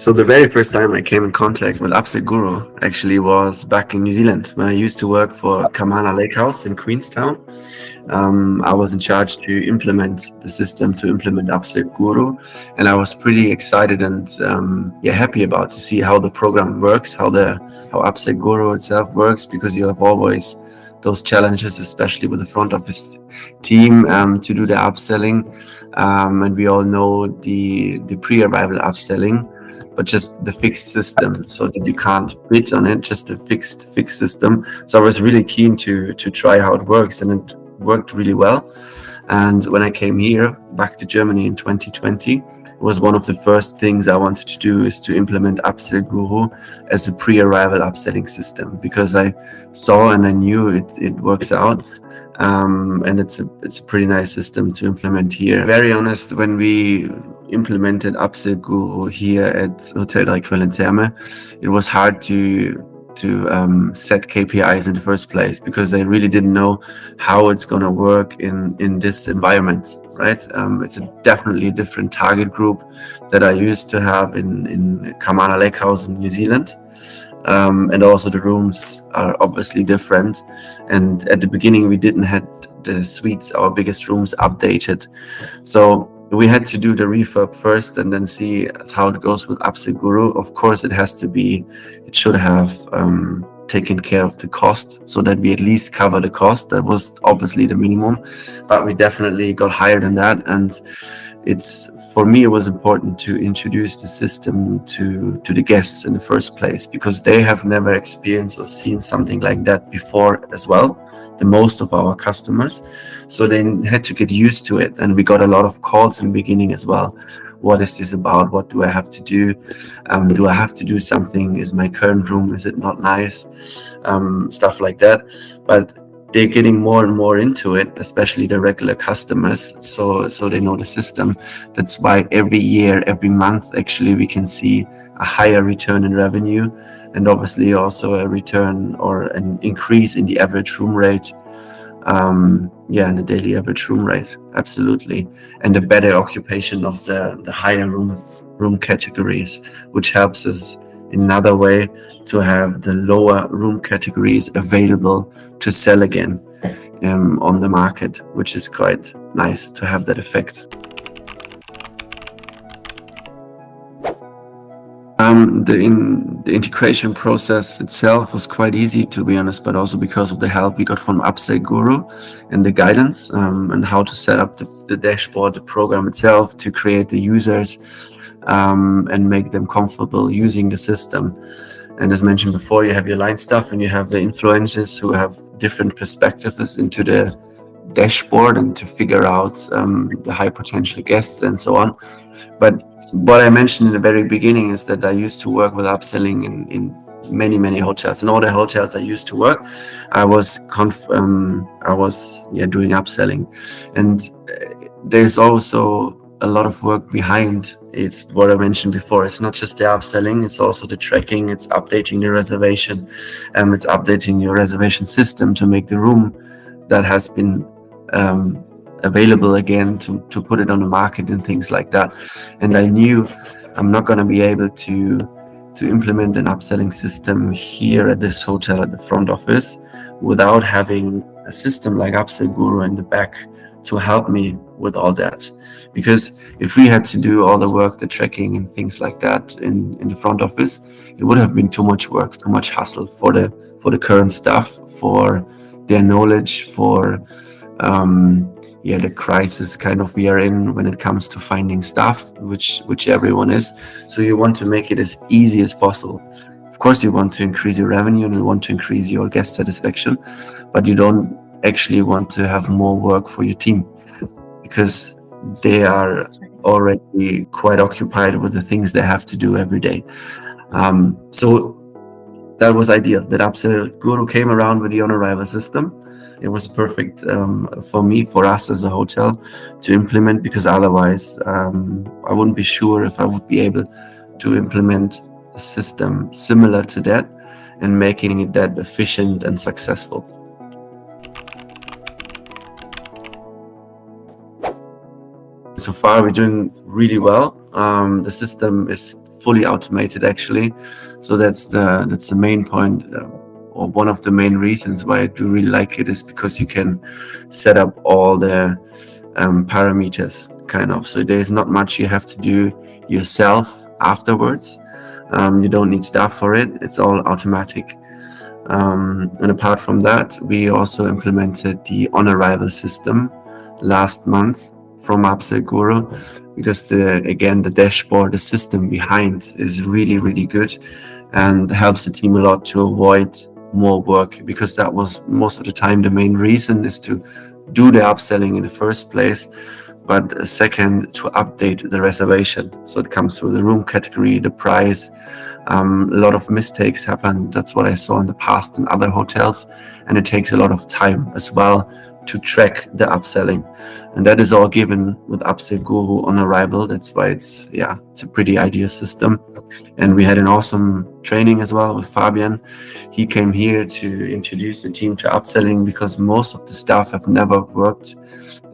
So the very first time I came in contact with Upsell Guru actually was back in New Zealand when I used to work for Kamana Lake House in Queenstown. I was in charge to implement the system, to implement Upsell Guru, and I was pretty excited and happy about to see how the program works, how Upsell Guru itself works, because you have always those challenges, especially with the front office team, to do the upselling, and we all know the pre-arrival upselling, but just the fixed system, so that you can't bid on it, just a fixed system. So I was really keen to try how it works, and it worked really well. And when I came here back to Germany in 2020, it was one of the first things I wanted to do is to implement Upsell Guru as a pre-arrival upselling system, because I saw and I knew it works out. And it's a pretty nice system to implement here. Very honest, when we implemented Upsell Guru here at Hotel Drei, Quellen, Therme, it was hard to set KPIs in the first place, because I really didn't know how it's going to work in this environment, right? It's definitely a different target group that I used to have in Kamana Lake House in New Zealand. And also the rooms are obviously different. And at the beginning, we didn't have the suites, our biggest rooms, updated. So we had to do the refurb first and then see how it goes with Upsell Guru. Of course, it should have taken care of the cost, so that we at least cover the cost. That was obviously the minimum, but we definitely got higher than that. And for me, it was important to introduce the system to the guests in the first place, because they have never experienced or seen something like that before as well, the most of our customers. So they had to get used to it, and we got a lot of calls in the beginning as well. What is this about? What do I have to do? Do I have to do something? Is my current room, is it not nice? Stuff like that. But they're getting more and more into it, especially the regular customers. So they know the system. That's why every year, every month, actually, we can see a higher return in revenue, and obviously also a return or an increase in the average room rate. And the daily average room rate, absolutely, and a better occupation of the higher room categories, which helps us in another way to have the lower room categories available to sell again on the market, which is quite nice to have that effect. The integration process itself was quite easy, to be honest, but also because of the help we got from Upsell Guru and the guidance and how to set up the dashboard, the program itself, to create the users and make them comfortable using the system. And as mentioned before, you have your line staff and you have the influencers who have different perspectives into the dashboard and to figure out the high potential guests and so on. But what I mentioned in the very beginning is that I used to work with upselling in many hotels. In all the hotels I used to work, I was doing upselling, and there's also a lot of work behind it. What I mentioned before, it's not just the upselling, it's also the tracking, it's updating the reservation, it's updating your reservation system to make the room that has been available again, to put it on the market and things like that. And I knew I'm not going to be able to implement an upselling system here at this hotel at the front office without having a system like Upsell Guru in the back to help me with all that. Because if we had to do all the work, the tracking and things like that in the front office, it would have been too much work, too much hassle for the current staff, for their knowledge, for the crisis kind of we are in when it comes to finding staff, which everyone is. So you want to make it as easy as possible. Of course, you want to increase your revenue and you want to increase your guest satisfaction, but you don't actually want to have more work for your team, because they are already quite occupied with the things they have to do every day. So that was ideal that Upsell Guru came around with the on-arrival system. It was perfect for me, for us as a hotel to implement, because otherwise I wouldn't be sure if I would be able to implement a system similar to that and making it that efficient and successful. So far, we're doing really well. The system is fully automated actually. So that's the main point, or one of the main reasons why I do really like it, is because you can set up all the parameters kind of. So there's not much you have to do yourself afterwards. You don't need staff for it. It's all automatic. And apart from that, we also implemented the on-arrival system last month from Upsell Guru, because the dashboard, the system behind is really, really good and helps the team a lot to avoid more work, because that was most of the time the main reason, is to do the upselling in the first place, but second, to update the reservation. So it comes through the room category, the price. A lot of mistakes happen. That's what I saw in the past in other hotels, and it takes a lot of time as well to track the upselling, and that is all given with Upsell Guru on arrival. That's why it's a pretty ideal system. And we had an awesome training as well with Fabian. He came here to introduce the team to upselling, because most of the staff have never worked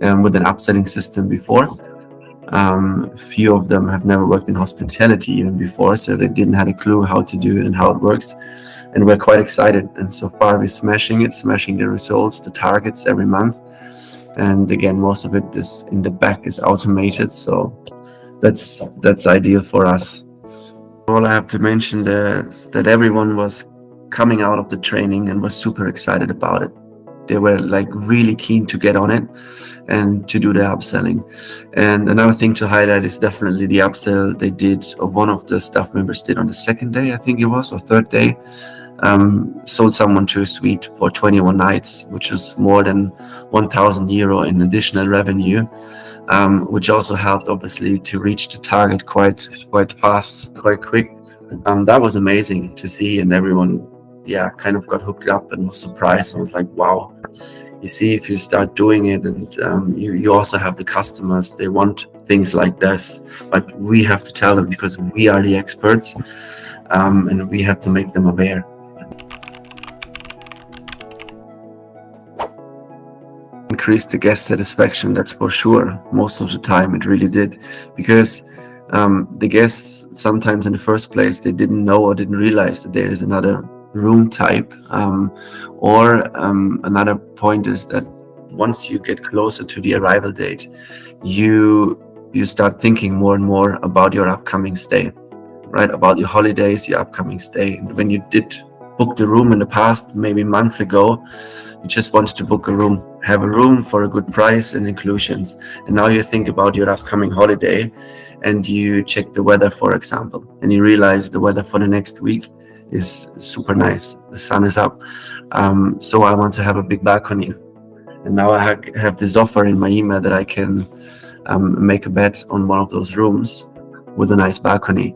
with an upselling system before. Few of them have never worked in hospitality even before, so they didn't have a clue how to do it and how it works. And we're quite excited. And so far we're smashing the results, the targets every month. And again, most of it is in the back is automated. So that's ideal for us. All I have to mention that everyone was coming out of the training and was super excited about it. They were like really keen to get on it and to do the upselling. And another thing to highlight is definitely the upsell they did, or one of the staff members did on the second day, I think it was, or third day. Sold someone to a suite for 21 nights, which was more than 1,000 euro in additional revenue, which also helped obviously to reach the target quite fast, quite quick. That was amazing to see, and everyone kind of got hooked up and was surprised. I was like, wow, you see, if you start doing it, and you also have the customers, they want things like this, but we have to tell them, because we are the experts, and we have to make them aware. Increased the guest satisfaction, that's for sure. Most of the time it really did, because the guests sometimes in the first place, they didn't know or didn't realize that there is another room type, or another point is that once you get closer to the arrival date, you start thinking more and more about your upcoming stay, right? About your holidays, your upcoming stay. And when you did book the room in the past, maybe a month ago, you just wanted to book a room, have a room for a good price and inclusions. And now you think about your upcoming holiday, and you check the weather, for example, and you realize the weather for the next week is super nice. The sun is up. So I want to have a big balcony. And now I have this offer in my email that I can make a bet on one of those rooms with a nice balcony.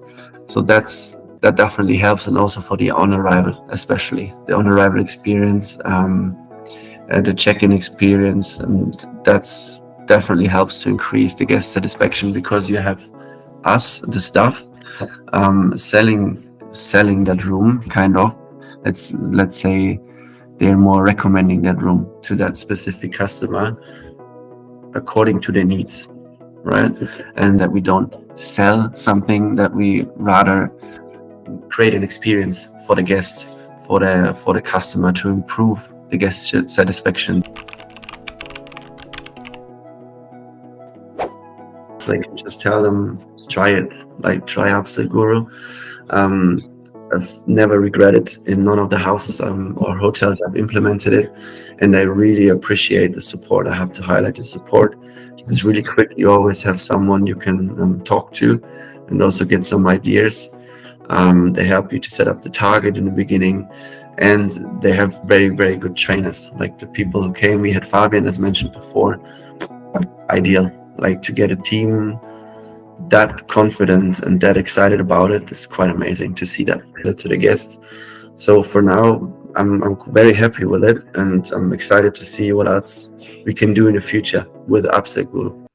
So that definitely helps. And also for the on-arrival, especially the on-arrival experience, the check-in experience. And that's definitely helps to increase the guest satisfaction, because you have us, the staff, selling that room, kind of. Let's say they're more recommending that room to that specific customer according to their needs, right? And that we don't sell something, that we rather create an experience for the guest, for the customer, to improve the guest satisfaction. So I can just tell them, try it, like try Upsell Guru. I've never regretted in none of the houses or hotels I've implemented it, and I really appreciate the support. I have to highlight the support. It's really quick. You always have someone you can talk to, and also get some ideas. They help you to set up the target in the beginning, and they have very, very good trainers. Like the people who came, we had Fabian, as mentioned before, ideal. Like to get a team that confident and that excited about it is quite amazing to see that to the guests. So for now, I'm very happy with it, and I'm excited to see what else we can do in the future with Upsell Guru.